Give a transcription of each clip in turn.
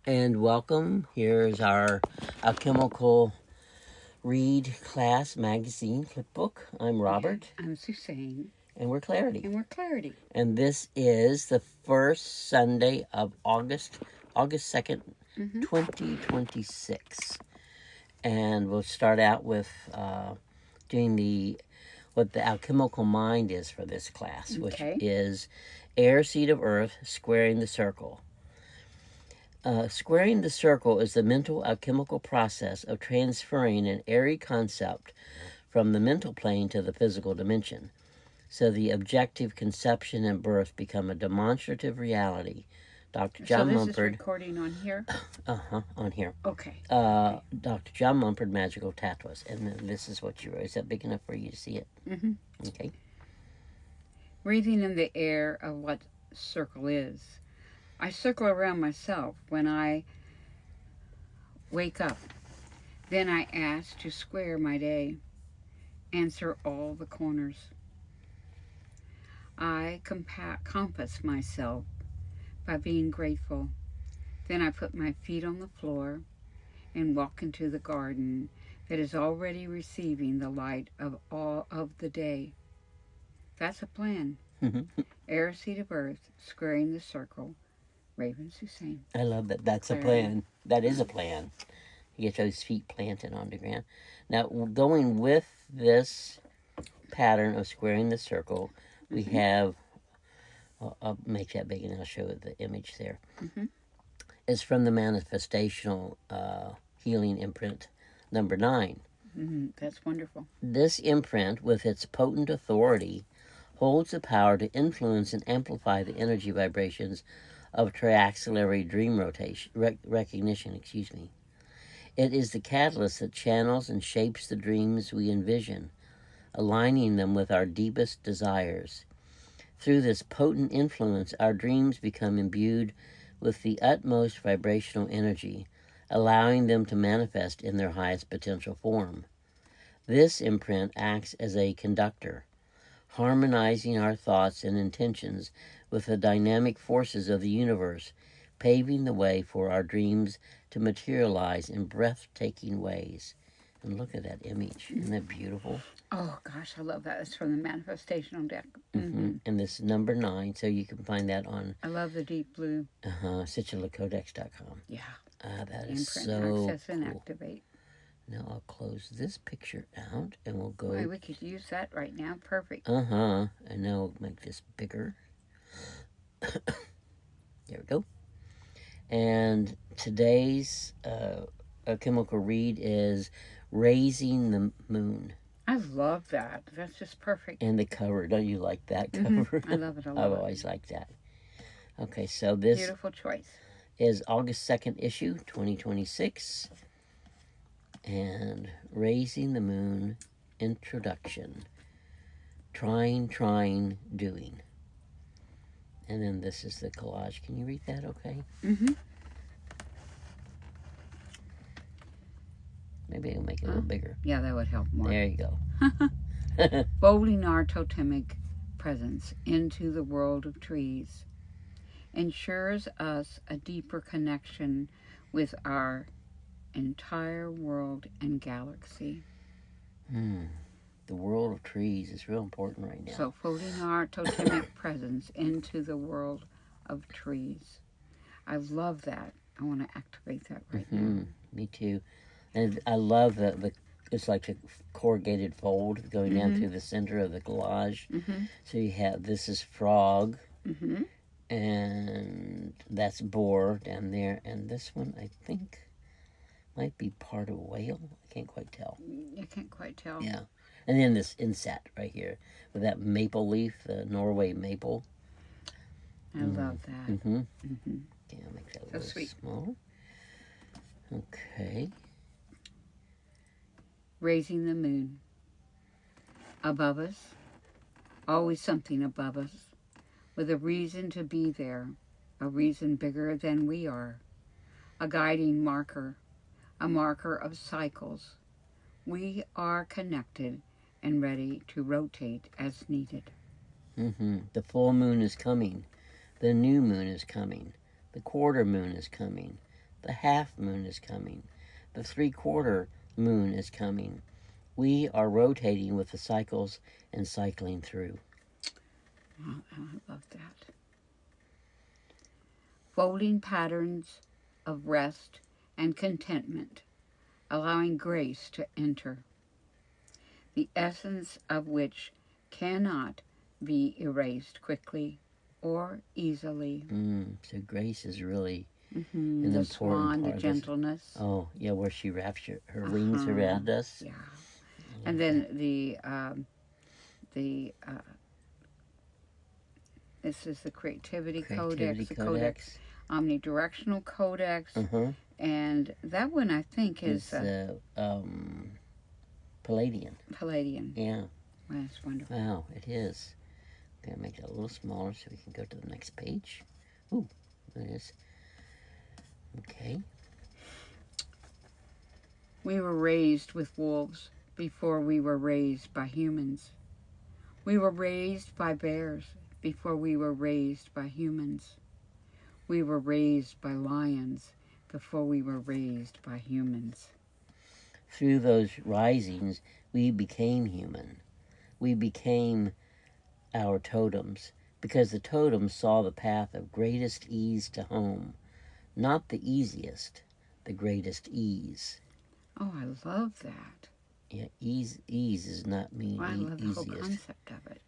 And welcome. Here's our Alchemical Read Class Magazine Flipbook. I'm Robert. I'm Suzanne. And we're Clarity. And we're Clarity. And this is the first Sunday of August 2nd, 2026. And we'll start out with doing what the alchemical mind is for this class, which is air, seed of earth, squaring the circle. Squaring the circle is the mental alchemical process of transferring an airy concept from the mental plane to the physical dimension. So the objective conception and birth become a demonstrative reality. Dr. John Mumford. So this is recording on here? On here. Okay. Dr. John Mumford, Magical Tatwas. And then this is what you wrote. Is that big enough for you to see it? Mm-hmm. Okay. Breathing in the air of what circle is. I circle around myself when I wake up. Then I ask to square my day. Answer all the corners. I compass myself by being grateful. Then I put my feet on the floor and walk into the garden that is already receiving the light of all of the day. That's a plan. Air, seed of earth, squaring the circle. Raven Suzanne. I love that. That's Clarity. A plan. That is a plan. You get those feet planted on the ground. Now, going with this pattern of squaring the circle, we have, I'll make that big and I'll show the image there. It's from the Manifestational Healing Imprint number 9. That's wonderful. This imprint, with its potent authority, holds the power to influence and amplify the energy vibrations of triaxillary dream recognition. It is the catalyst that channels and shapes the dreams we envision, aligning them with our deepest desires. Through this potent influence, our dreams become imbued with the utmost vibrational energy, allowing them to manifest in their highest potential form. This imprint acts as a conductor, harmonizing our thoughts and intentions with the dynamic forces of the universe, paving the way for our dreams to materialize in breathtaking ways. And look at that image. Isn't that beautiful? Oh, gosh, I love that. It's from the Manifestational deck. And this is number 9, so you can find that on... I love the deep blue. Sigilcodex.com. Yeah. That is Imprint, so access, and cool. activate. Now I'll close this picture out, and we'll go... Boy, we could use that right now. Perfect. And now we'll make this bigger. There we go. And today's alchemical read is Raising the Moon. I love that. That's just perfect. And the cover. Don't you like that cover? I love it a lot. I've always liked that. Okay, so this... Beautiful choice. ...is August 2nd issue, 2026. And Raising the Moon introduction. Trying, doing. And then this is the collage. Can you read that okay? Maybe I'll make it a little bigger. Yeah, that would help more. There you go. Folding our totemic presence into the world of trees ensures us a deeper connection with our entire world and galaxy. The world of trees is real important right now. So folding our totemic presence into the world of trees. I love that. I want to activate that right now. Me too. And I love the it's like a corrugated fold going down through the center of the collage. So you have, this is frog, and that's boar down there, and this one I think might be part of whale. I can't quite tell. You can't quite tell. Yeah. And then this inset right here with that maple leaf, the Norway maple. I love that. Okay, I'll make that a little smaller. Okay. Raising the moon. Above us, always something above us, with a reason to be there, a reason bigger than we are, a guiding marker, a marker of cycles. We are connected and ready to rotate as needed. The full moon is coming. The new moon is coming. The quarter moon is coming. The half moon is coming. The 3/4 moon is coming. We are rotating with the cycles and cycling through. Oh, I love that. Folding patterns of rest and contentment, allowing grace to enter, the essence of which cannot be erased quickly or easily. So grace is really Mm-hmm. an The important swan, the part of this. gentleness. Oh, yeah, where she wraps her wings around us. Yeah. And then the this is the creativity codex, the codex omnidirectional codex, and that one I think is Palladian. Palladian. Yeah. Well, that's wonderful. Wow, it is. I'm gonna make it a little smaller so we can go to the next page. Ooh, there it is. Okay. We were raised with wolves before we were raised by humans. We were raised by bears before we were raised by humans. We were raised by lions before we were raised by humans. Through those risings, we became human. We became our totems because the totems saw the path of greatest ease to home. Not the easiest, the greatest ease. Oh, I love that. Yeah, ease does not mean I love the easiest. whole concept of it.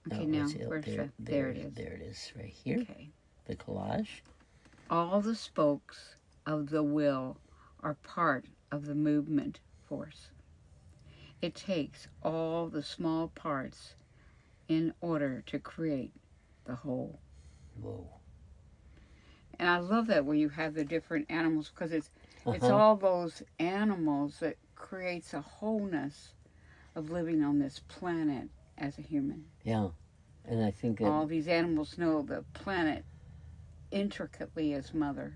Okay, now where's there it is. There it is, right here. Okay. The collage. All the spokes of the will are part of the movement force. It takes all the small parts in order to create the whole. Whoa. And I love that where you have the different animals because it's all those animals that creates a wholeness of living on this planet as a human. Yeah, and I think that all these animals know the planet intricately as mother.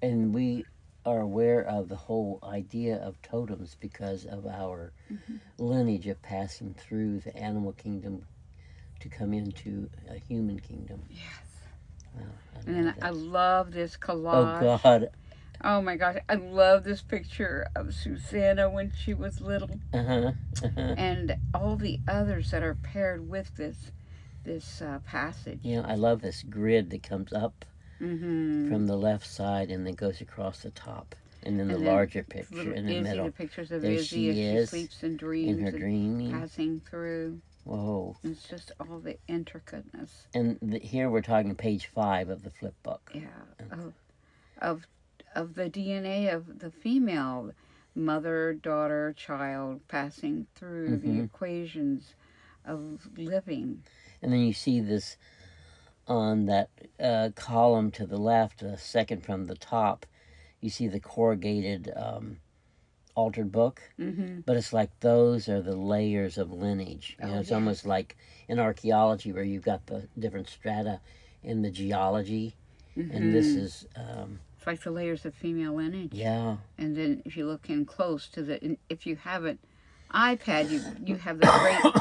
And we are aware of the whole idea of totems because of our lineage of passing through the animal kingdom to come into a human kingdom. Yes. Wow, and then I love this collage. Oh, God. Oh, my gosh. I love this picture of Susanna when she was little. And all the others that are paired with this passage. You know, I love this grid that comes up from the left side and then goes across the top. And then the larger picture in the middle. The pictures of there Izzy she as is, she sleeps and dreams. In her dreaming. Passing through. Whoa. And it's just all the intricateness. And here we're talking page 5 of the flip book. Yeah. Of the DNA of the female, mother, daughter, child, passing through the equations of living. And then you see this on that column to the left, second from the top, you see the corrugated altered book. But it's like those are the layers of lineage. You know, it's almost like in archaeology where you've got the different strata in the geology. And this is... it's like the layers of female lineage. Yeah. And then if you look in close to if you have an iPad, you have the great...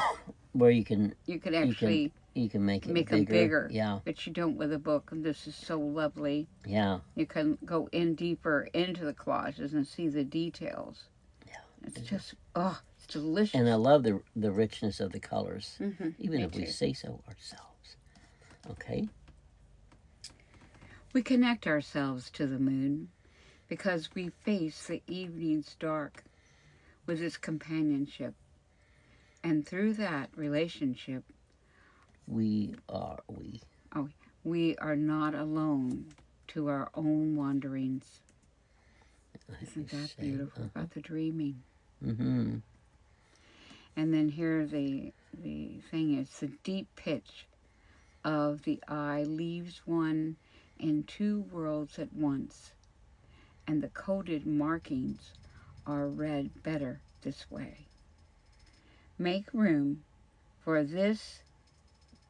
where you can actually... You can make them bigger. Yeah. But you don't with a book. And this is so lovely. Yeah. You can go in deeper into the collages and see the details. Yeah. It's just, it's delicious. And I love the richness of the colors. Even if we too. say so ourselves. Okay. We connect ourselves to the moon because we face the evening's dark with its companionship. And through that relationship, we are not alone to our own wanderings. Isn't that beautiful about the dreaming? And then here the thing is the deep pitch of the eye leaves one in two worlds at once, and the coded markings are read better this way. Make room for this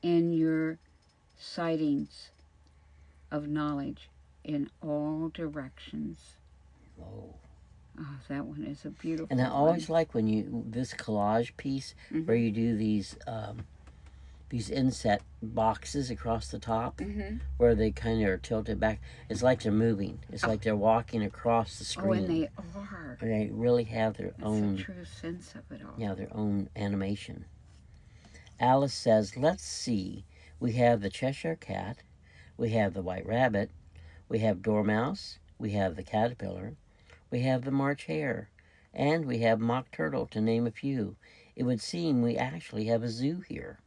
in your sightings of knowledge in all directions. Oh, that one is a beautiful And I always one. like when this collage piece where you do these these inset boxes across the top Mm-hmm. where they kind of are tilted back. It's like they're moving. It's like they're walking across the Oh, and screen. they are. And they really have their That's own, the true sense of it all. yeah, their own animation. Alice says, let's see. We have the Cheshire Cat, we have the White Rabbit, we have Dormouse, we have the Caterpillar, we have the March Hare, and we have Mock Turtle, to name a few. It would seem we actually have a zoo here.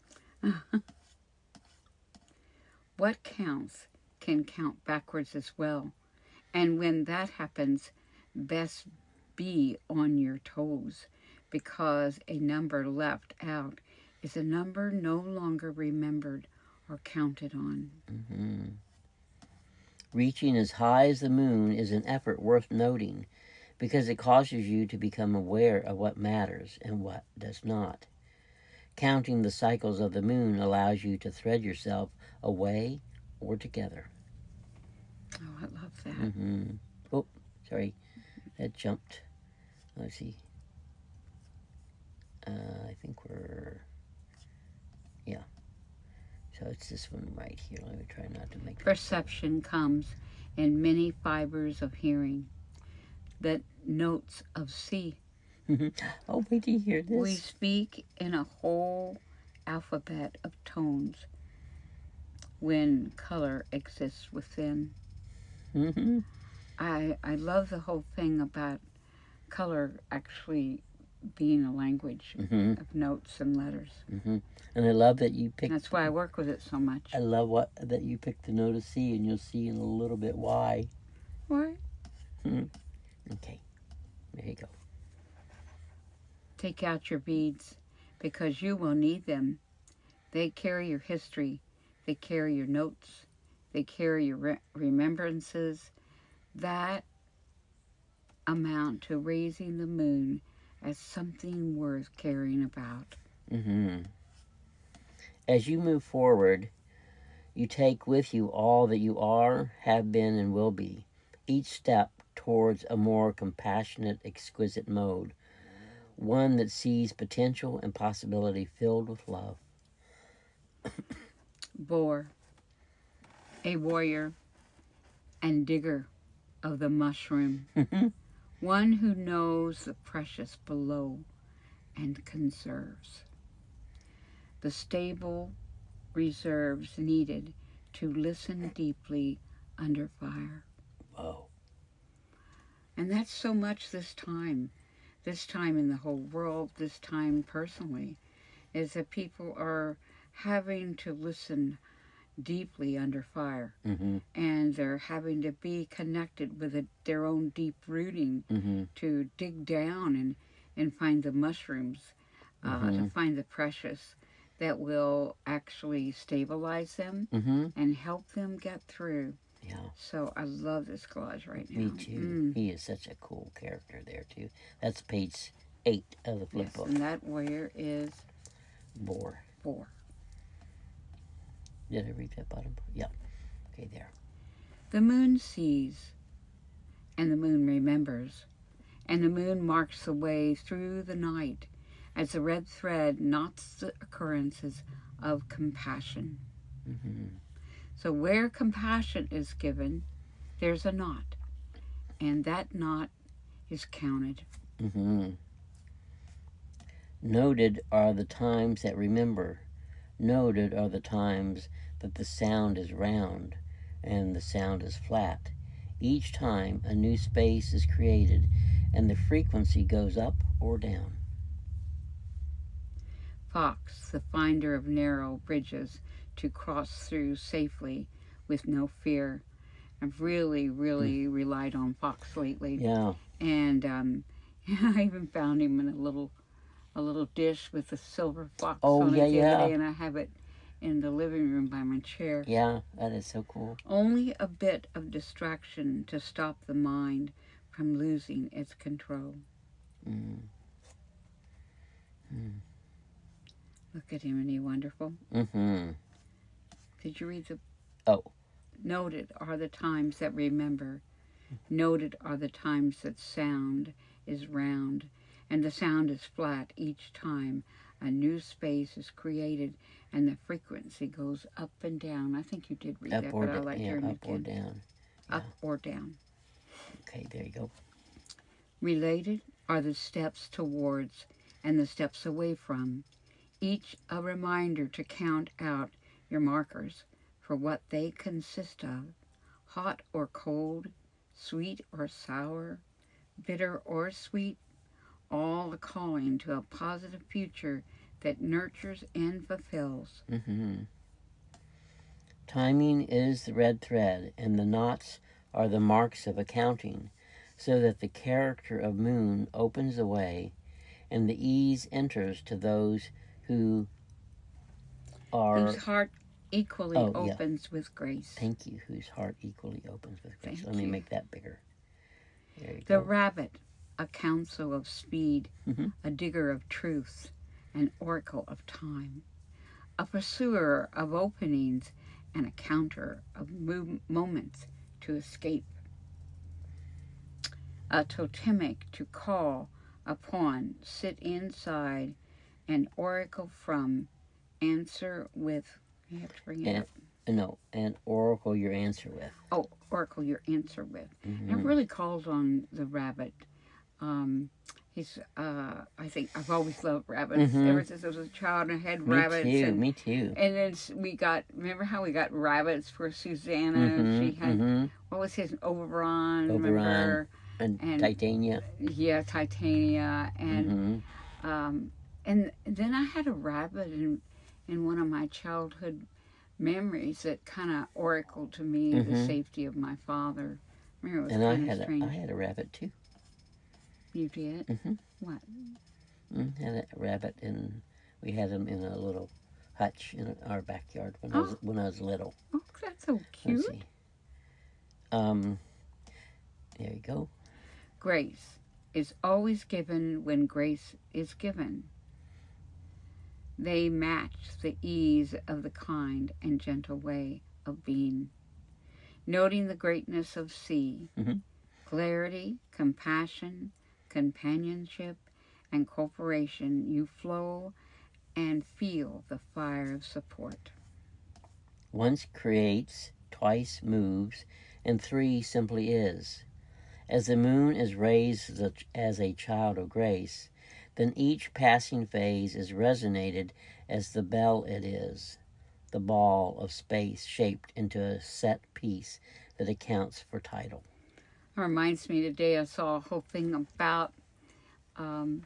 What counts can count backwards as well. And when that happens, best be on your toes, because a number left out is a number no longer remembered or counted on. Mm-hmm. Reaching as high as the moon is an effort worth noting because it causes you to become aware of what matters and what does not. Counting the cycles of the moon allows you to thread yourself away or together. Oh, I love that. Mm-hmm. Oh, sorry, that jumped. Let's see. I think we're, yeah. So it's this one right here. Let me try not to make Perception comes in many fibers of hearing, the notes of C. Oh, wait till you hear this. We speak in a whole alphabet of tones when color exists within. Mm-hmm. I love the whole thing about color actually being a language Mm-hmm. of notes and letters. Mm-hmm. And I love that you picked. That's why I work with it so much. I love that you picked the note of C, and you'll see in a little bit why. What? Okay, there you go. Take out your beads because you will need them. They carry your history. They carry your notes. They carry your remembrances. That amount to raising the moon as something worth caring about. Mm-hmm. As you move forward, you take with you all that you are, have been, and will be, each step towards a more compassionate, exquisite mode, one that sees potential and possibility filled with love. Boar, a warrior and digger of the mushroom, one who knows the precious below and conserves. The stable reserves needed to listen deeply under fire. Whoa. And that's so much this time in the whole world, this time personally, is that people are having to listen deeply under fire. Mm-hmm. And they're having to be connected with their own deep rooting Mm-hmm. to dig down and find the mushrooms, Mm-hmm. to find the precious that will actually stabilize them Mm-hmm. and help them get through. Yeah. So I love this collage right now. Me too. He is such a cool character there too. That's page 8 of the flip Yes, book. and that warrior is Boar. Boar. Did I read that bottom? Yeah. Okay, there. The moon sees, and the moon remembers, and the moon marks the way through the night as the red thread knots the occurrences of compassion. Mm-hmm. So where compassion is given, there's a knot, and that knot is counted. Mm-hmm. Noted are the times that remember. Noted are the times that the sound is round and the sound is flat. Each time a new space is created and the frequency goes up or down. Fox, the finder of narrow bridges to cross through safely with no fear. I've really relied on Fox lately. Yeah. And I even found him in a little dish with a silver fox on it the other day, and I have it in the living room by my chair. Yeah, that is so cool. Only a bit of distraction to stop the mind from losing its control. Mm. Mm. Look at him, isn't he wonderful? Mm-hmm. Did you read the... Oh. Noted are the times that remember. Noted are the times that sound is round, and the sound is flat each time a new space is created and the frequency goes up and down. I think you did read Up that, or but I like hearing up it or again. down. Yeah. Up or down. Okay, there you go. Related are the steps towards and the steps away from, each a reminder to count out your markers for what they consist of, hot or cold, sweet or sour, bitter or sweet, all a calling to a positive future that nurtures and fulfills. Mm-hmm. Timing is the red thread, and the knots are the marks of accounting, so that the character of moon opens the way, and the ease enters to those who Whose are. heart equally Oh, yeah. opens with grace. Thank you. Whose heart equally opens with grace. Thank Let me you. make that bigger. There you The go. rabbit, a counsel of speed, Mm-hmm. a digger of truth, an oracle of time, a pursuer of openings, and a counter of moments to escape, a totemic to call upon, sit inside, an oracle from, answer with. You have to bring it And up. no, and oracle your answer with. Oh, oracle your answer with. Mm-hmm. And I've really called on the rabbit. He's, I think I've always loved rabbits. Mm-hmm. Ever since I was a child, I had Me rabbits. too. Me too. And then we got, remember how we got rabbits for Susanna? Mm-hmm. She had, Mm-hmm. what was his, Oberon, Oberon remember? and And Titania. yeah, Titania. Mm-hmm. And then I had a rabbit in one of my childhood memories that kind of oracled to me the Mm-hmm. safety of my father. I remember it And was I kind of had strange. I had a rabbit too. You did? Mm-hmm. What? Had a rabbit, and we had him in a little hutch in our backyard when I was little. Oh, that's so Let's cute. see. There you go. Grace is always given when grace is given. They match the ease of the kind and gentle way of being. Noting the greatness of sea, Mm-hmm. clarity, compassion, companionship, and cooperation, you flow and feel the fire of support. Once creates, twice moves, and three simply is. As the moon is raised as a child of grace, then each passing phase is resonated as the bell it is, the ball of space shaped into a set piece that accounts for title. It reminds me today I saw a whole thing um,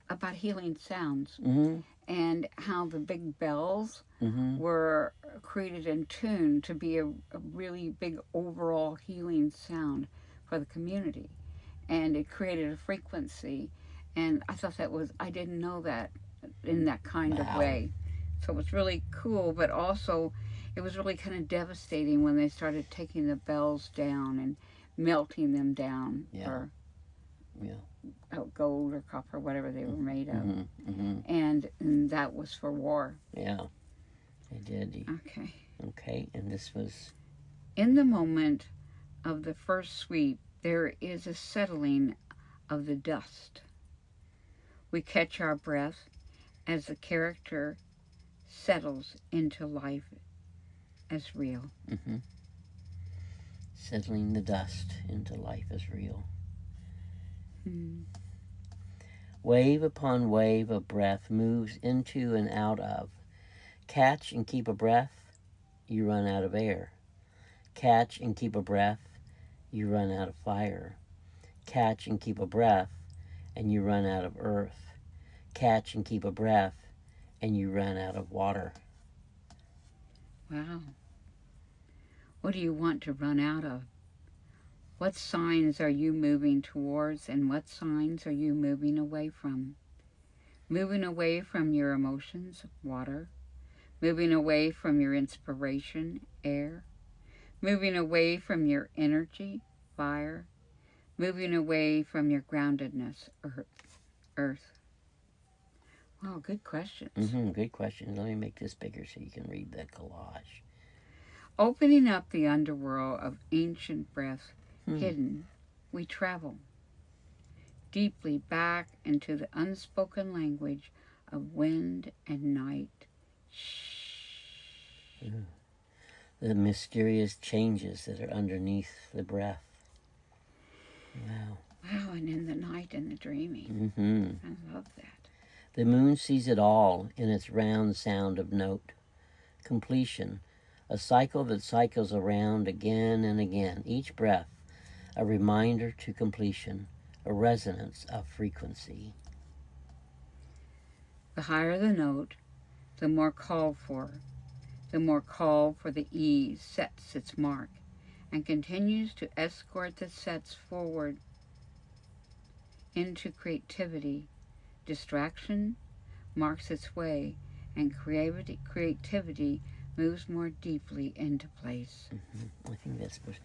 about healing sounds Mm-hmm. and how the big bells Mm-hmm. were created in tune to be a really big overall healing sound for the community. And it created a frequency. And I thought that was, I didn't know that in that kind of Wow. way. So it was really cool, but also it was really kind of devastating when they started taking the bells down and melting them down for gold or copper, whatever they were made of. Mm-hmm. Mm-hmm. And that was for war. Yeah, they did. Okay. Okay, and this was. In the moment of the first sweep, there is a settling of the dust. We catch our breath as the character settles into life as real. Mm-hmm. Settling the dust into life as real. Wave upon wave of breath moves into and out of. Catch and keep a breath, you run out of air. Catch and keep a breath, you run out of fire. Catch and keep a breath, and you run out of earth. Catch and keep a breath, and you run out of water. Wow. What do you want to run out of? What signs are you moving towards, and what signs are you moving away from? Moving away from your emotions, water. Moving away from your inspiration, air. Moving away from your energy, fire. Moving away from your groundedness, earth. Wow, good questions. Mm-hmm, good question. Let me make this bigger so you can read the collage. Opening up the underworld of ancient breath, hidden, we travel deeply back into the unspoken language of wind and night. The mysterious changes that are underneath the breath. Wow. Wow, and in the night and the dreaming. I love that. The moon sees it all in its round sound of note. Completion, a cycle that cycles around again and again, each breath a reminder to completion, a resonance of frequency. The higher the note, the more call for. The more call for the E sets its mark and continues to escort the sets forward into creativity. Distraction marks its way, and creativity moves more deeply into place. I think that's supposed to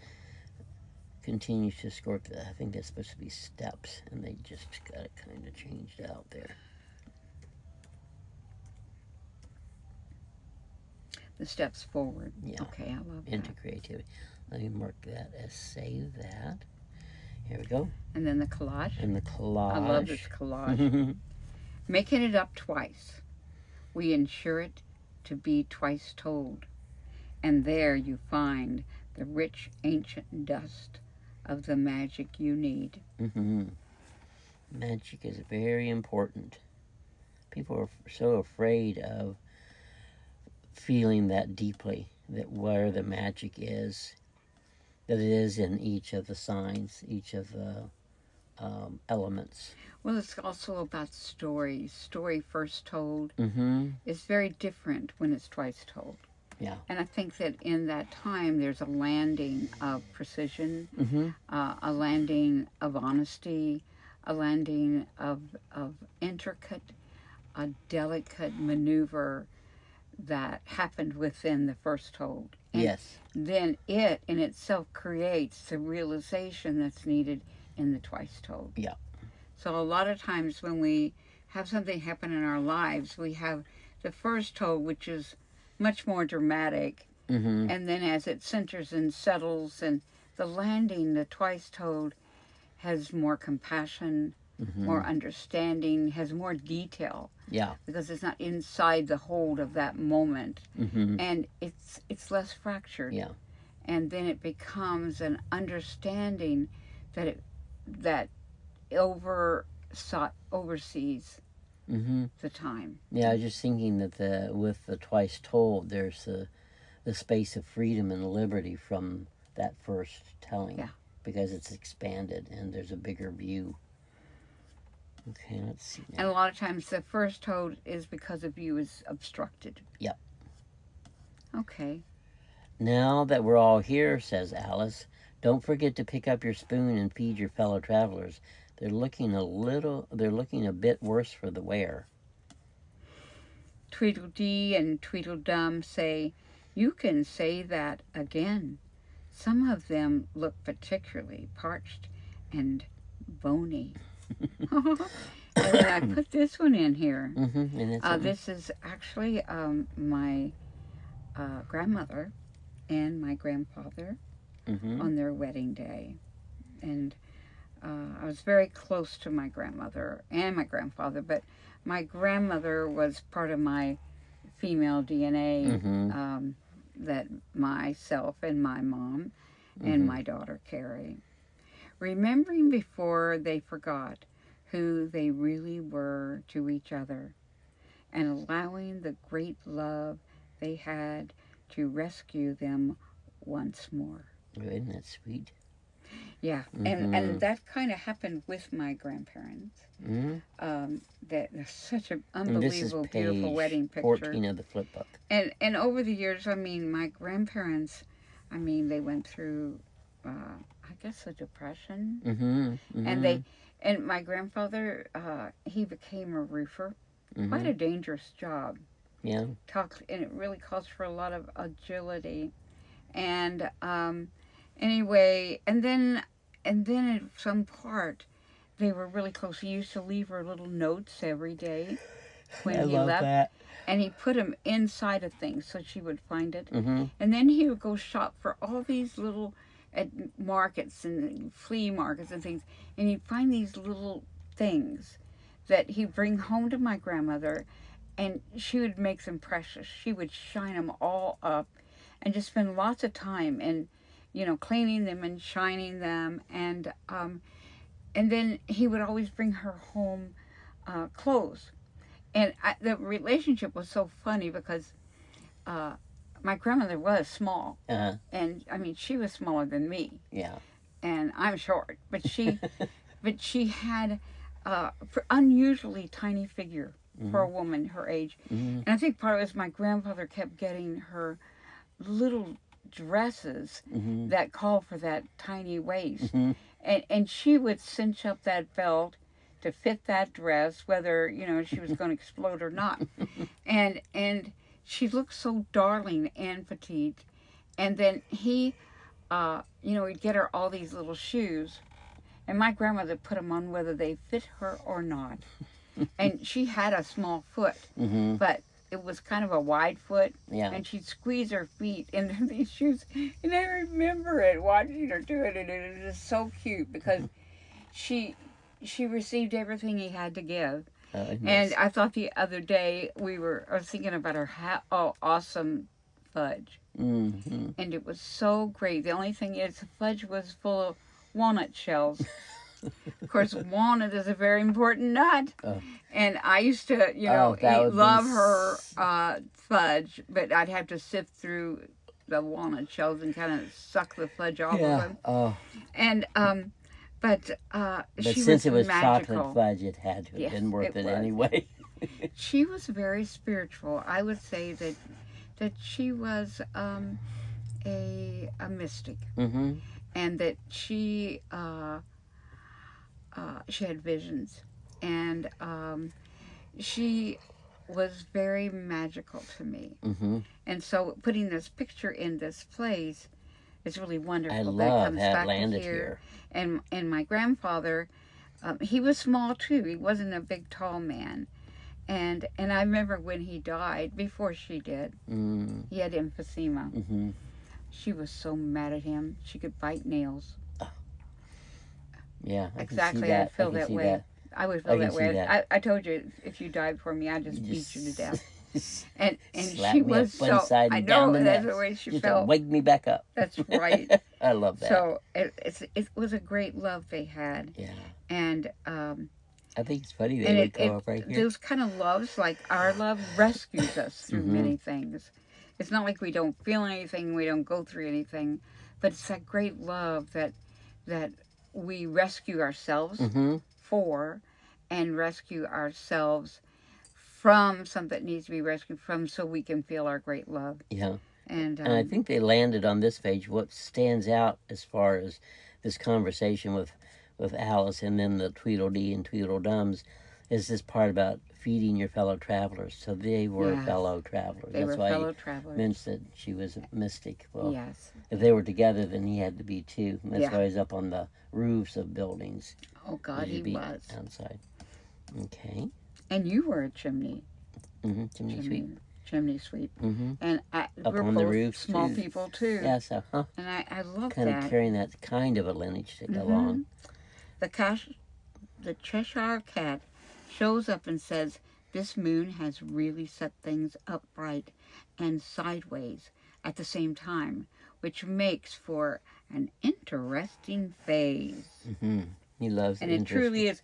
continue to escort. I think that's supposed to be steps, and they just got it kind of changed out there. The steps forward. Yeah. Okay, I love into that. creativity. Let me mark that as save that. Here we go. And then the collage. And the collage. I love this collage. Making it up twice. We ensure it to be twice told. And there you find the rich ancient dust of the magic you need. Magic is very important. People are so afraid of feeling that deeply, that where the magic is, that it is in each of the signs, each of the elements. Well, it's also about stories. Story first told is very different when it's twice told. Yeah. And I think that in that time, there's a landing of precision, a landing of honesty, a landing of intricate, a delicate maneuver that happened within the first told. And yes. Then it in itself creates the realization that's needed in the twice told. Yeah. So a lot of times when we have something happen in our lives, we have the first told, which is much more dramatic, and then as it centers and settles, and the landing, the twice told, has more compassion, more understanding, has more detail. Yeah. Because it's not inside the hold of that moment, and it's less fractured. Yeah. And then it becomes an understanding that oversees the time. Yeah, I was just thinking that with the twice told, there's the space of freedom and liberty from that first telling. Yeah. Because it's expanded and there's a bigger view. Okay, let's see now. And a lot of times the first told is because the view is obstructed. Yep. Okay. Now that we're all here, says Alice, don't forget to pick up your spoon and feed your fellow travelers. They're looking a bit worse for the wear. Tweedledee and Tweedledum say, you can say that again. Some of them look particularly parched and bony. And then I put this one in here. And this is actually my grandmother and my grandfather on their wedding day. And I was very close to my grandmother and my grandfather, but my grandmother was part of my female DNA that myself and my mom and my daughter carry. Remembering before they forgot who they really were to each other, and allowing the great love they had to rescue them once more. Isn't that sweet? Yeah, and that kind of happened with my grandparents. That's such an unbelievable, beautiful wedding picture. 14 of the flip book. And over the years, I mean, my grandparents, I mean, they went through, I guess, a depression, and my grandfather, he became a roofer. Quite a dangerous job. Yeah. And it really calls for a lot of agility, and anyway, and then at some part, they were really close. He used to leave her little notes every day when he left. That. And he put them inside of things so she would find it. And then he would go shop for all these little at markets and flea markets and things, and he'd find these little things that he'd bring home to my grandmother, and she would make them precious. She would shine them all up and just spend lots of time and, cleaning them and shining them. And then he would always bring her home clothes. And the relationship was so funny because uh, my grandmother was small. Uh-huh. And I mean, she was smaller than me. Yeah. And I'm short. But she had unusually tiny figure for a woman her age. And I think part of it was my grandfather kept getting her little dresses that called for that tiny waist. And she would cinch up that belt to fit that dress, whether, she was going to explode or not. And she looked so darling and petite. And then he'd get her all these little shoes. And my grandmother put them on whether they fit her or not. And she had a small foot, but it was kind of a wide foot. Yeah. And she'd squeeze her feet into these shoes. And I remember it, watching her do it. And it was so cute because she received everything he had to give. Nice. And I thought the other day I was thinking about her awesome fudge. And it was so great. The only thing is the fudge was full of walnut shells. Of course, walnut is a very important nut. Oh. And I used to, love her fudge, but I'd have to sift through the walnut shells and kind of suck the fudge off of them. Oh. And, but she since was it was magical. chocolate fudge, it had to have been worth it anyway. She was very spiritual. I would say that she was a mystic. And that she had visions, and she was very magical to me. And so putting this picture in this place is really wonderful. I love that comes how it back landed here. here. And my grandfather, he was small too. He wasn't a big, tall man. And I remember when he died, before she did, he had emphysema. She was so mad at him. She could bite nails. Yeah, exactly. I'd feel that way. I would feel that way. I told you, if you died for me, I'd just beat you to death. And she was so. I know that's the way she felt. Wake me back up. That's right. I love that. So it was a great love they had. Yeah. And I think it's funny they would come up right here. Those kind of loves, like our love, rescues us through many things. It's not like we don't feel anything, we don't go through anything, but it's that great love that we rescue ourselves for, and rescue ourselves from something that needs to be rescued from, so we can feel our great love. Yeah. And I think they landed on this page. What stands out as far as this conversation with Alice and then the Tweedledee and Tweedledums is this part about feeding your fellow travelers. So they were fellow travelers. That's why fellow travelers. Mentioned that she was a mystic. Well, if they were together, then he had to be too. And that's why he's up on the roofs of buildings. Oh, God, he was. Outside. Okay. And you were a chimney. Chimney sweep. And up we're on both the roofs, small people, too. Yeah, so, And I love kind that. of carrying that kind of a lineage to go on. The Cheshire Cat shows up and says, "This moon has really set things upright and sideways at the same time, which makes for an interesting phase." He loves and it truly is.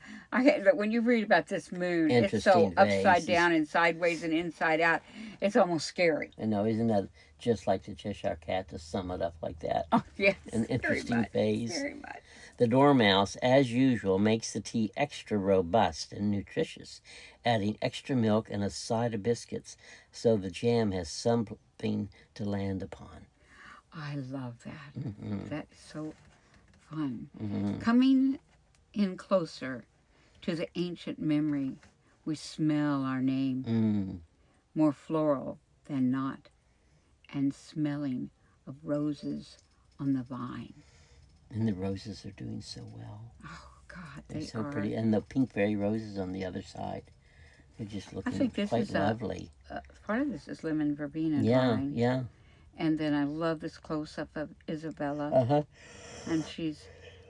When you read about this moon, it's so upside down and sideways and inside out. It's almost scary. I know, isn't that just like the Cheshire Cat to sum it up like that? Oh, yes. An interesting phase. Very much. The Dormouse, as usual, makes the tea extra robust and nutritious, adding extra milk and a side of biscuits, so the jam has something to land upon. I love that. That's so fun. Coming in closer to the ancient memory, we smell our name, more floral than not, and smelling of roses on the vine. And the roses are doing so well. Oh, God, They're so pretty. And the pink fairy roses on the other side. They're just looking quite lovely. Part of this is lemon verbena vine. Yeah. And then I love this close-up of Isabella. And she's,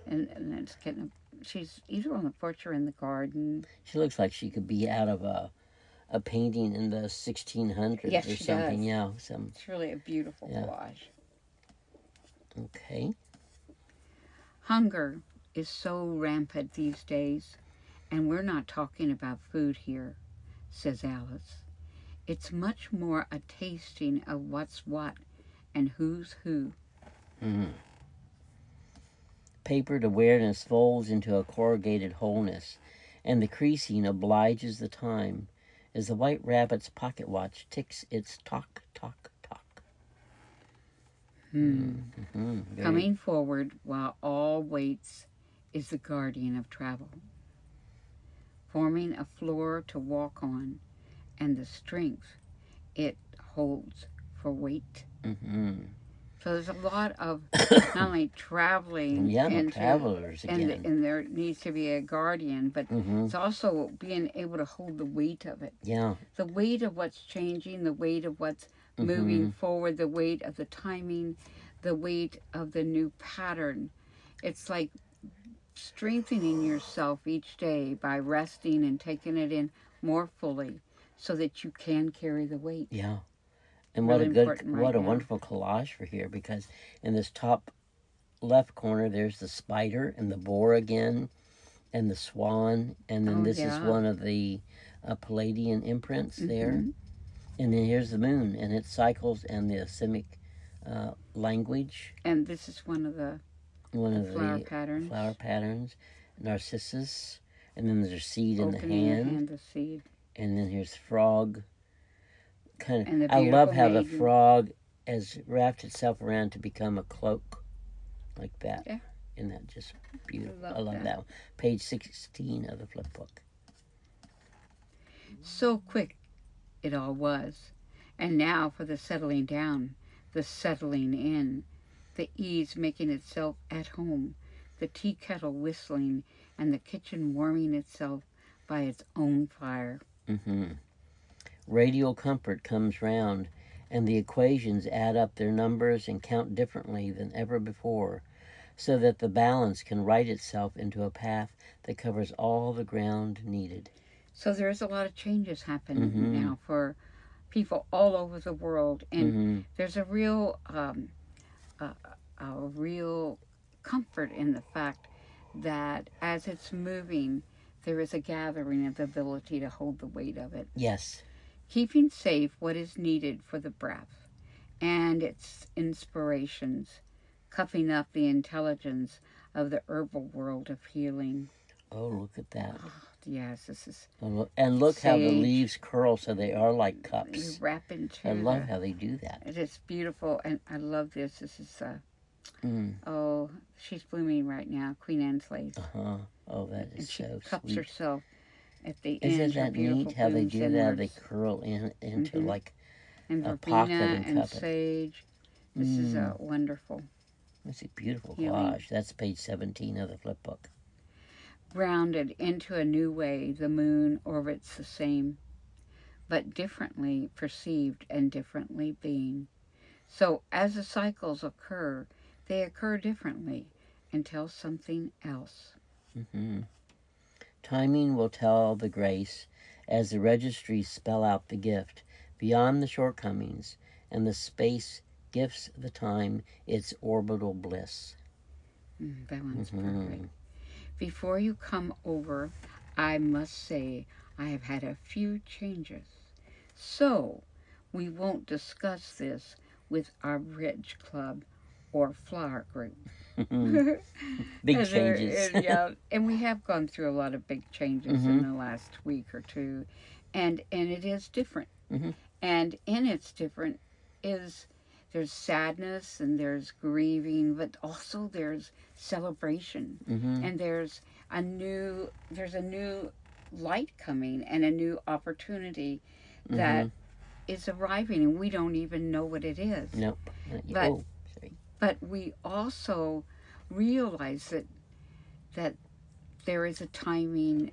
and it's getting she's either on the porch or in the garden. She looks like she could be out of a painting in the 1600s Yes, or she does. something. Yeah, some. It's really a beautiful Yeah. collage. Okay. Hunger is so rampant these days, and we're not talking about food here, says Alice. It's much more a tasting of what's what and who's who. Mm. Papered awareness folds into a corrugated wholeness, and the creasing obliges the time as the white rabbit's pocket watch ticks its tock, tock, tock. Mm-hmm. Coming forward while all waits is the guardian of travel, forming a floor to walk on and the strength it holds for weight. Mm-hmm. So there's a lot of not only traveling Yeah, into, travelers again. and there needs to be a guardian, but Mm-hmm. it's also being able to hold the weight of it. Yeah. The weight of what's changing, the weight of what's moving forward, the weight of the timing, the weight of the new pattern. It's like strengthening yourself each day by resting and taking it in more fully so that you can carry the weight. Yeah. And Really what a important right now. wonderful collage for here, because in this top left corner there's the spider and the boar again and the swan, and then this is one of the Palladian imprints there. And then here's the moon and its cycles and the Semitic language. And this is one of the flower patterns. Flower patterns. Narcissus. And then there's a seed in the Opening the hand. hand of seed. And then here's frog. And the I love how maiden. the frog has wrapped itself around to become a cloak like that. Yeah. Isn't that just beautiful? I love that. that one. Page 16 of the flip book. So quick it all was. And now for the settling down, the settling in, the ease making itself at home, the tea kettle whistling, and the kitchen warming itself by its own fire. Mm-hmm. Radial comfort comes round, and the equations add up their numbers and count differently than ever before, so that the balance can write itself into a path that covers all the ground needed. So there's a lot of changes happening now for people all over the world, and there's a real comfort in the fact that as it's moving, there is a gathering of the ability to hold the weight of it. Yes. Keeping safe what is needed for the breath and its inspirations, cupping up the intelligence of the herbal world of healing. Oh, look at that. Oh, yes, this is. And look how the sage. leaves curl so they are like You cups. wrap into I love how they do that. It is beautiful, and I love this. This is, oh, she's blooming right now, Queen Anne's lace. Uh-huh. Oh, that is And she so cups sweet. herself at the end. Isn't that neat how they do that? They Inwards. curl into like And a pocket verbena and and cup it. sage. This is wonderful. That's a beautiful Healing. collage. That's page 17 of the flip book. Grounded into a new way, the moon orbits the same, but differently perceived and differently being. So as the cycles occur, they occur differently until something else. Mm-hmm. Timing will tell the grace as the registries spell out the gift beyond the shortcomings, and the space gifts the time its orbital bliss. That one's perfect. Before you come over, I must say I have had a few changes. So we won't discuss this with our Bridge Club or Flower Group. Big changes. Yeah, and we have gone through a lot of big changes in the last week or two, and it is different. And in it's different is there's sadness and there's grieving, but also there's celebration, and there's a new light coming and a new opportunity that is arriving, and we don't even know what it is. Nope. But oh, sorry. But we also realize that there is a timing,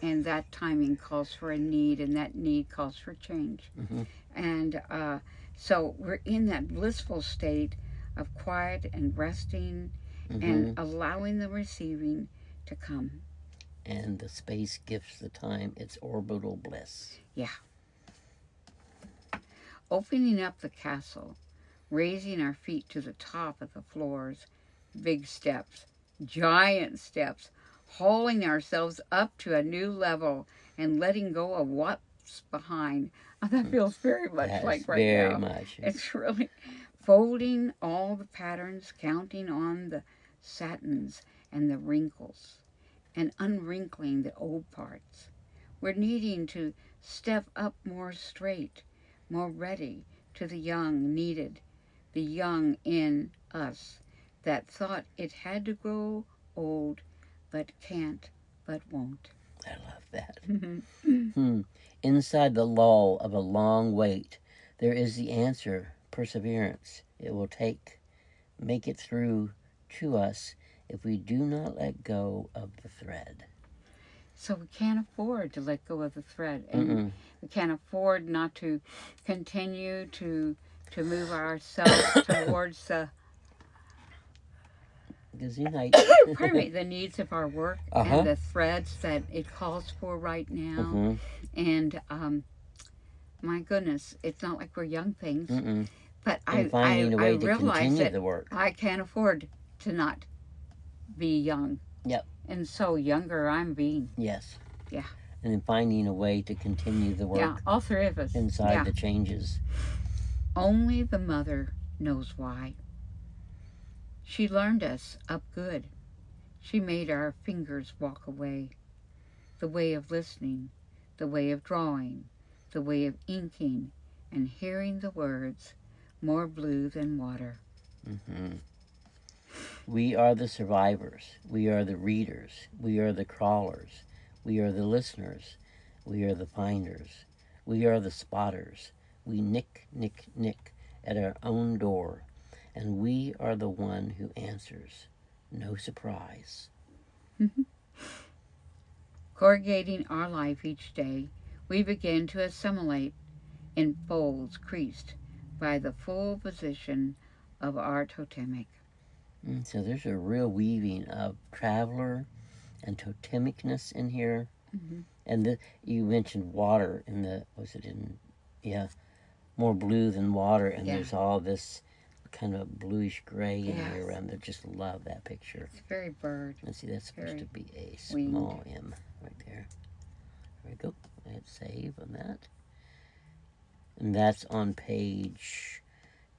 and that timing calls for a need, and that need calls for change. And so we're in that blissful state of quiet and resting and allowing the receiving to come. And the space gives the time its orbital bliss. Yeah. Opening up the castle, raising our feet to the top of the floors, big steps, giant steps, hauling ourselves up to a new level and letting go of what's behind. Oh, that feels very much That like is right very now. much. It's really folding all the patterns, counting on the satins and the wrinkles, and unwrinkling the old parts. We're needing to step up more straight, more ready to the young needed, the young in us that thought it had to grow old, but can't, but won't. I love that. Inside the lull of a long wait, there is the answer, perseverance. It will make it through to us if we do not let go of the thread. So we can't afford to let go of the thread, and we can't afford not to continue to move ourselves towards pardon me, the needs of our work and the threads that it calls for right now. And my goodness, it's not like we're young things, but And finding a way to realize continue that the work. I can't afford to not be young. Yep. And so younger I'm being. Yes. Yeah. And then finding a way to continue the work. Yeah, all three of us. Inside the changes. Only the mother knows why. She learned us up good. She made our fingers walk away. The way of listening, the way of drawing, the way of inking and hearing the words, more blue than water. We are the survivors. We are the readers. We are the crawlers. We are the listeners. We are the finders. We are the spotters. We nick, nick, nick at our own door. And we are the one who answers. No surprise. Corrugating our life each day, we begin to assimilate in folds creased by the full position of our totemic. So there's a real weaving of traveler and totemicness in here. And you mentioned water in more blue than water, and there's all this kind of bluish gray in here around. I just love that picture. It's very bird. Let's see, that's supposed Very to be a small M right there. There we go. Hit save on that. And that's on page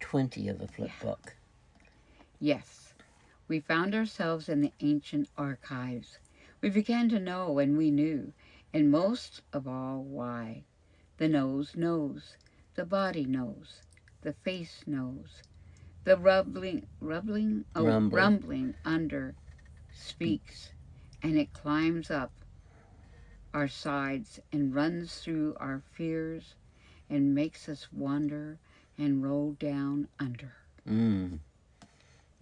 20 of the flip book. Yes, we found ourselves in the ancient archives. We began to know, and we knew, and most of all, why. The nose knows, the body knows, the face knows, the rumbling under speaks, and it climbs up our sides and runs through our fears and makes us wander and roll down under.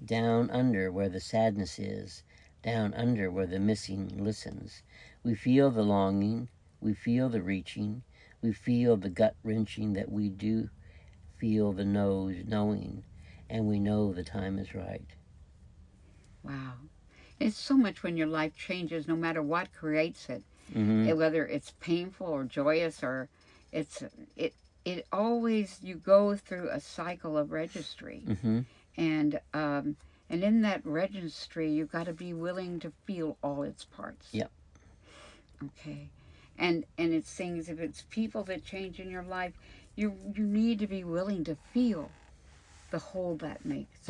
Down under where the sadness is, down under where the missing listens. We feel the longing, we feel the reaching, we feel the gut wrenching that we do feel the nose knowing, and we know the time is right. Wow. It's so much when your life changes, no matter what creates it, whether it's painful or joyous, or it always, you go through a cycle of registry, and in that registry, you've got to be willing to feel all its parts. Yep. Okay, and it's things. If it's people that change in your life, you need to be willing to feel the whole that makes.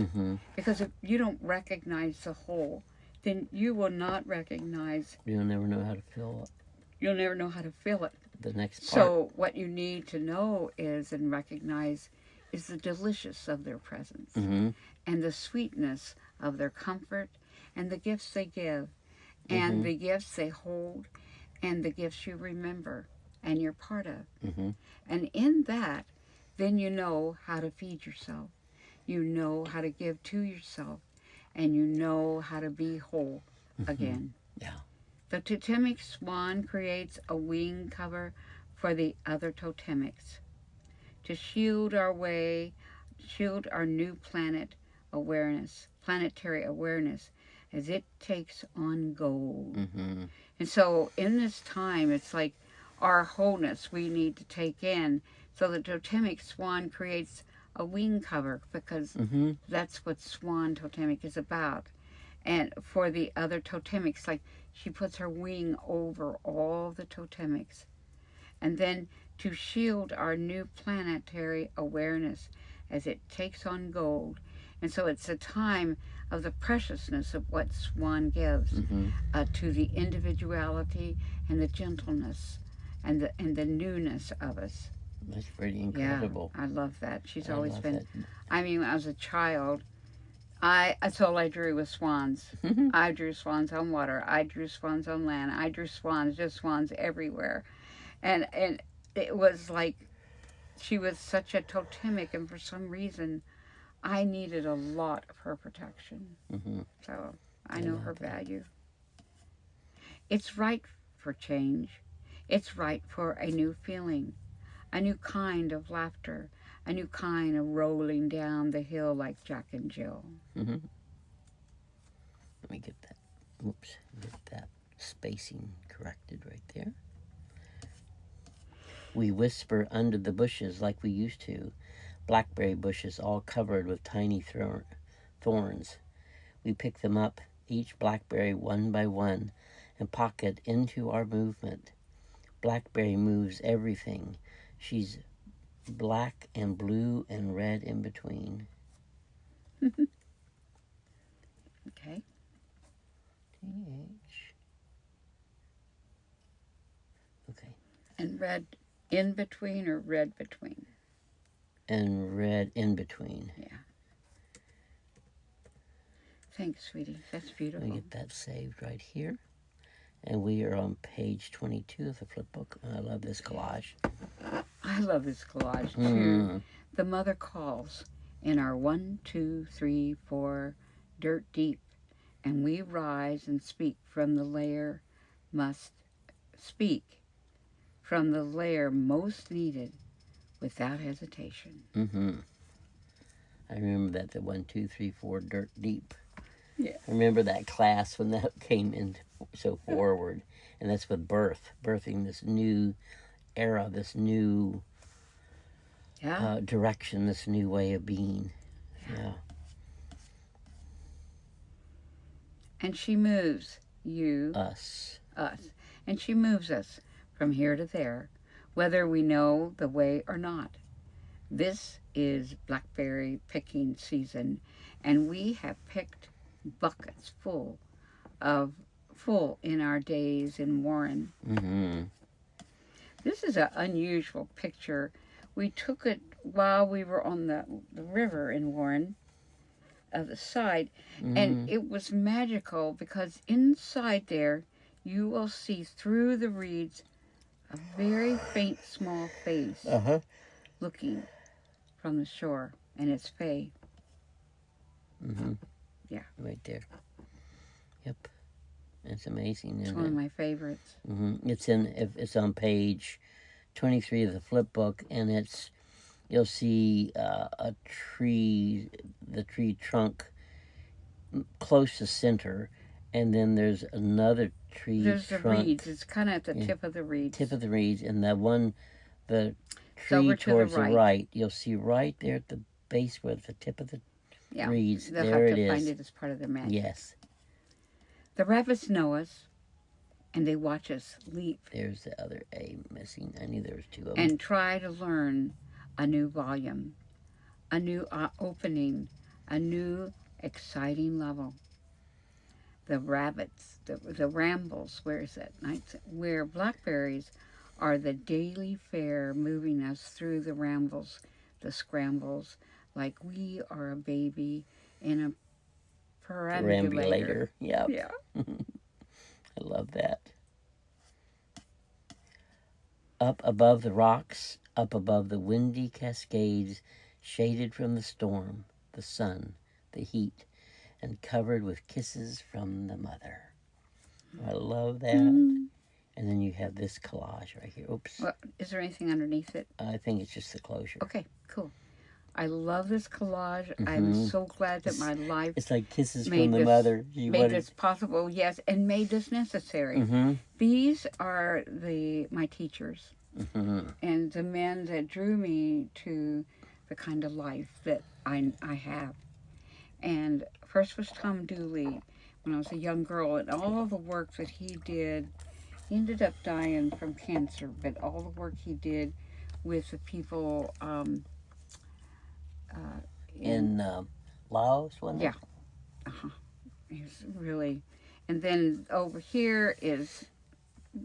Because if you don't recognize the whole, then you will not recognize. You'll never know how to feel it. You'll never know how to feel it. The next part. So what you need to know is and recognize is the delicious of their presence and the sweetness of their comfort and the gifts they give and the gifts they hold and the gifts you remember and you're part of. And in that, then you know how to feed yourself. You know how to give to yourself, and you know how to be whole again. Yeah. The totemic swan creates a wing cover for the other totemics to shield our way, shield our new planetary awareness as it takes on gold. Mm-hmm. And so in this time, it's like our wholeness we need to take in. So the totemic swan creates a wing cover because Mm-hmm. that's what swan totemic is about. And for the other totemics, like she puts her wing over all the totemics. And then to shield our new planetary awareness as it takes on gold. And so it's a time of the preciousness of what Swan gives Mm-hmm. to the individuality and the gentleness and the newness of us. That's pretty Yeah, incredible. I love that. She's I always love been. that. I mean, when I was a child, that's all I drew was swans. I drew swans on water. I drew swans on land. I drew swans, just swans everywhere. And it was like she was such a totemic, and for some reason, I needed a lot of her protection. Mm-hmm. So I I know her love that. value. It's right for change. It's right for a new feeling, a new kind of laughter, a new kind of rolling down the hill like Jack and Jill. Mm-hmm. Let me get that. Oops. Get that spacing corrected right there. We whisper under the bushes like we used to, blackberry bushes all covered with tiny thorns. We pick them up, each blackberry one by one, and pocket into our movement. Blackberry moves everything. She's black and blue and red in between. Okay. Okay. And red in between or red between? And red in between. Yeah. Thanks, sweetie. That's Let beautiful. me get that saved right here. And we are on page 22 of the flip book. I love this collage. I love this collage too. Mm. The mother calls in our 1, 2, 3, 4 dirt deep, and we rise and speak from the layer must speak from the layer most needed without hesitation. Mm-hmm. I remember that, the 1, 2, 3, 4 dirt deep. Yeah. I remember that class when that came in so forward. And that's with birthing this new era, this new Yeah. direction, this new way of being. Yeah. And she moves Us. and she moves us from here to there, whether we know the way or not. This is blackberry picking season, and we have picked buckets full in our days in Warren. Mm-hmm. This is an unusual picture. We took it while we were on the river in Warren, the side, and it was magical because inside there you will see through the reeds a very faint small face Uh-huh. looking from the shore, and it's Faye. Mm-hmm. Yeah. Right there. Yep. It's amazing, It's isn't one it? of my favorites. Mm-hmm. It's on page 23 of the flip book, and you'll see a tree, the tree trunk close to center, and then there's another tree There's the trunk. reeds. It's kind of at the Yeah. tip of the reeds. Tip of the reeds, and the tree over to the towards the right. right, you'll see right there at the base where the tip of the Yeah. reeds. They'll There have it to find is. it as part of their magic. Yes. The rabbits know us, and they watch us leap There's the other A missing. I knew there was two of them. and try to learn a new volume, a new opening, a new exciting level. The rabbits, the rambles, where is that? Where blackberries are the daily fare moving us through the rambles, the scrambles, like we are a baby in a perambulator. Yep. Yeah. I love that. Up above the rocks, up above the windy cascades, shaded from the storm, the sun, the heat, and covered with kisses from the mother. I love that. Mm. And then you have this collage right here. Oops. Well, is there anything underneath it? I think it's just the closure. Okay, cool. I love this collage. I'm Mm-hmm. so glad that my life It's like kisses from made the this mother. She made wanted. this possible. Yes, and made this necessary. Mm-hmm. These are my teachers Mm-hmm. and the men that drew me to the kind of life that I have. And first was Tom Dooley when I was a young girl, and all of the work that he did. He ended up dying from cancer, but all the work he did with the people uh, in In Laos, wasn't yeah, it? uh-huh, he was really. And then over here is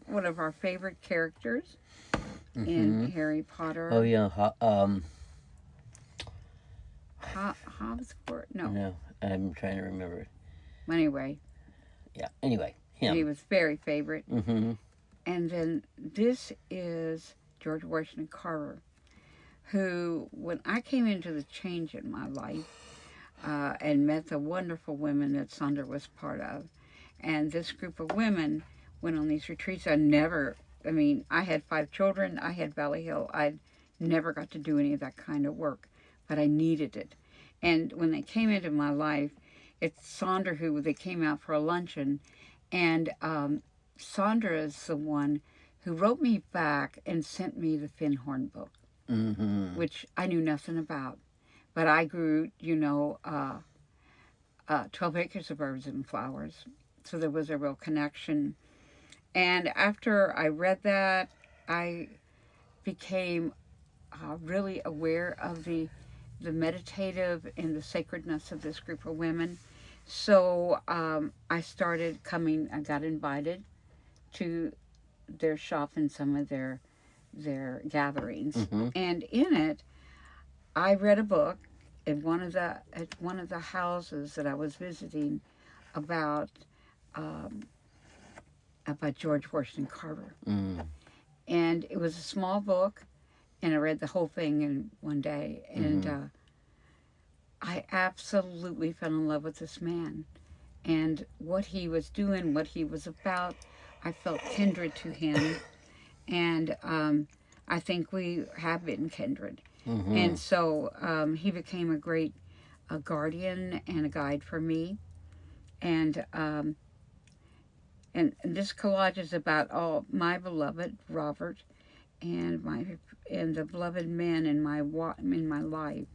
one of our favorite characters in Mm-hmm. Harry Oh Potter. yeah. Hobsworth? No. No, I'm trying to remember. Anyway, Yeah. Anyway, he him. was very favorite. Mm-hmm. And then this is George Washington Carver, who, when I came into the change in my life and met the wonderful women that Sandra was part of, and this group of women went on these retreats. I mean, I had 5 children, I had Valley Hill, I never got to do any of that kind of work, but I needed it. And when they came into my life, it's Sandra who, they came out for a luncheon, and Sandra is the one who wrote me back and sent me the Finhorn book, Mm-hmm. which I knew nothing about. But I grew, 12 acres of herbs and flowers. So there was a real connection. And after I read that, I became really aware of the meditative and the sacredness of this group of women. So I started coming, I got invited to their shop and some of their gatherings. Mm-hmm. And in it, I read a book at one of the houses that I was visiting about um, about George Washington Carver, Mm-hmm. and it was a small book, and I read the whole thing in one day, and Mm-hmm. I absolutely fell in love with this man and what he was doing, what he was about. I felt kindred to him, and I think we have been kindred. Mm-hmm. And so he became a great guardian and a guide for me. And and this collage is about all my beloved Robert and the beloved men in my life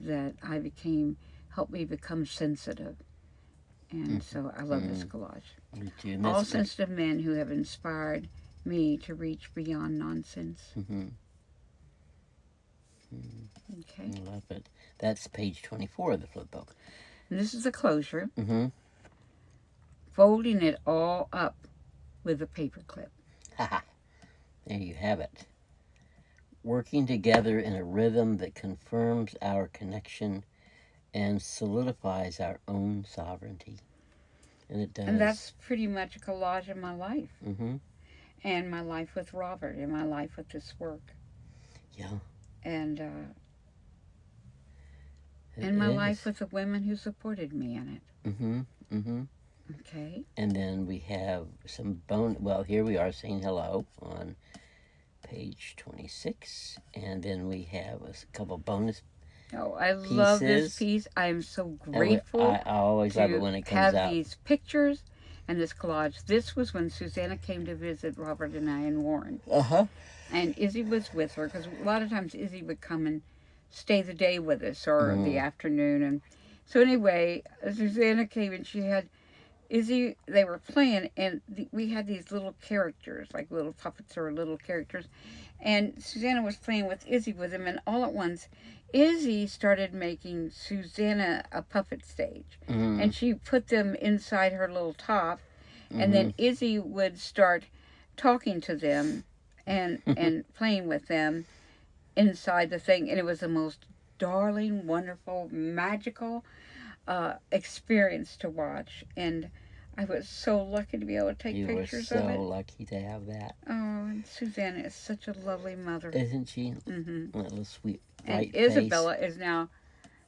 that I became helped me become sensitive. And so I love this Mm-hmm. collage. Me too. And All that's great. sensitive men who have inspired me to reach beyond nonsense. Mm-hmm. Okay. I love it. That's page 24 of the flip book. And this is the closure, Mm-hmm. folding it all up with a paper clip. Ha. There you have it. Working together in a rhythm that confirms our connection and solidifies our own sovereignty. And it And does. that's pretty much a collage of my life Mm-hmm. and my life with Robert and my life with this work. Yeah. And It and my life is. with the women who supported me in it. Mm-hmm. Mm-hmm. Okay. And then we have some well, here we are saying hello on page 26. And then we have a couple bonus Oh, I love this pieces. piece. I am so And grateful I always love it to when it comes have out. these pictures and this collage. This was when Susanna came to visit Robert and I in Warren. Uh-huh. And Izzy was with her because a lot of times Izzy would come and stay the day with us or the afternoon. And so anyway, Susanna came and she had Izzy, they were playing, and we had these little characters, like little puppets or little characters, and Susanna was playing with Izzy with them, and all at once, Izzy started making Susanna a puppet stage, Mm-hmm. and she put them inside her little top, and Mm-hmm. then Izzy would start talking to them and playing with them inside the thing, and it was the most darling, wonderful, magical experience to watch, and I was so lucky to be able to take You were pictures of so it. lucky to have that. Oh, and Susanna is such a lovely mother. Isn't she? Hmm. That little sweet, And bright Isabella face. is now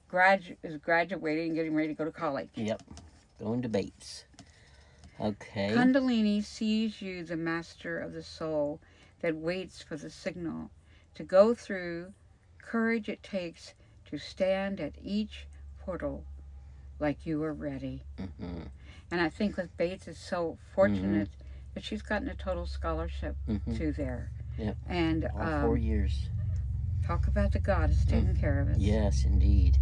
graduating and getting ready to go to college. Yep. Going to Bates. Okay. Kundalini sees you, the master of the soul that waits for the signal to go through courage it takes to stand at each portal like you are ready. Mm-hmm. And I think with Bates, it's so Mm-hmm. fortunate that she's gotten a total scholarship Mm-hmm. to there. Yep. And All 4 years. talk about the goddess taking care of us. Yes, indeed.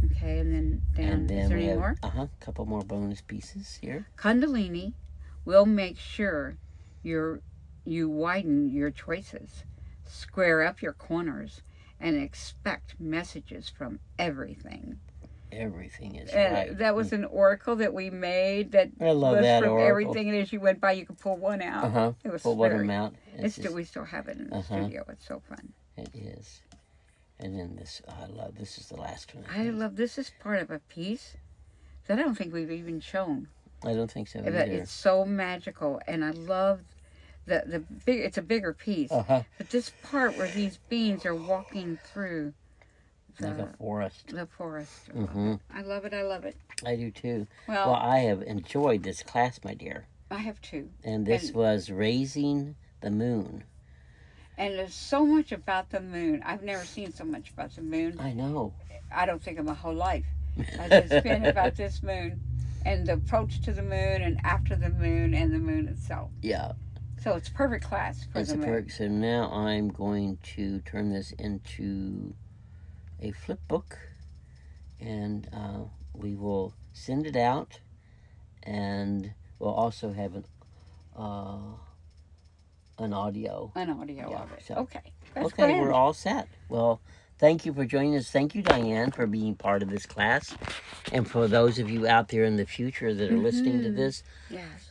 Okay, and then down, And then is there we any have more? a couple more bonus pieces here. Kundalini will make sure you widen your choices, square up your corners, and expect messages from everything. Everything is And right. that was an oracle that we made that I love was that from oracle. everything, and as you went by, you could pull one out. It was Pull one of them out. we still have it in the studio. It's so fun. It is. And then this, I love, this is the last one. I love, this is part of a piece that I don't think we've even shown. I don't think so But either. it's so magical, and I love the big. It's a bigger piece, but this part where these beings are walking through like a forest. The forest. Mm-hmm. I love it. I love it. I do too. Well, I have enjoyed this class, my dear. I have too. And this was Raising the Moon. And there's so much about the moon. I've never seen so much about the moon. I know. I don't think of my whole life. It's been about this moon and the approach to the moon and after the moon and the moon itself. Yeah. So it's a perfect class for the moon. So now I'm going to turn this into a flip book, and we will send it out, and we'll also have an audio. An audio of it. So, okay. That's grand. We're all set. Well, thank you for joining us. Thank you, Diane, for being part of this class. And for those of you out there in the future that are listening to this,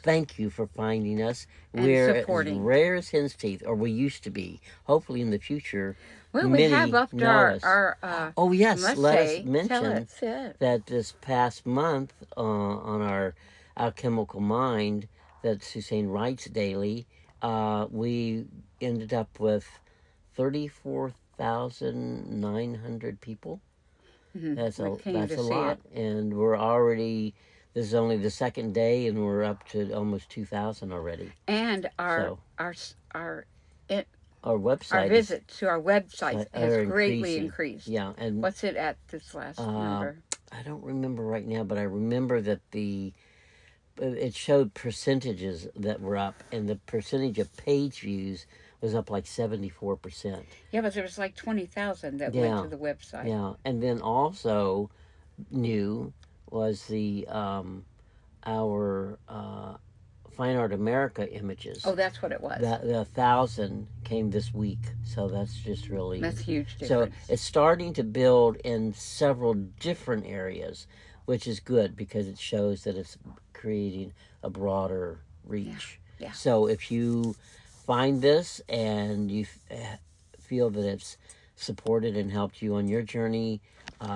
thank you for finding us. We're as rare as hen's teeth, or we used to be. Hopefully in the future, well, we have upped our oh, yes. Let us mention that this past month on our Alchemical Mind that Suzanne writes daily, we ended up with 34,900 people. That's a lot. And we're already, this is only the second day, and we're up to almost 2,000 already. And our website, our visit to our website has greatly increased. Yeah. And what's it at this last number? I don't remember right now, but I remember that it showed percentages that were up, and the percentage of page views was up like 74%. Yeah, but there was like 20,000 that went to the website. Yeah, and then also new was our Fine Art America images. Oh, that's what it was. The 1,000 came this week, so that's just really... That's huge difference. So it's starting to build in several different areas, which is good because it shows that it's creating a broader reach. Yeah. So if you find this and you feel that it's supported and helped you on your journey,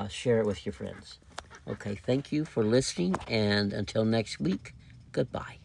share it with your friends. Okay, thank you for listening, and until next week, goodbye.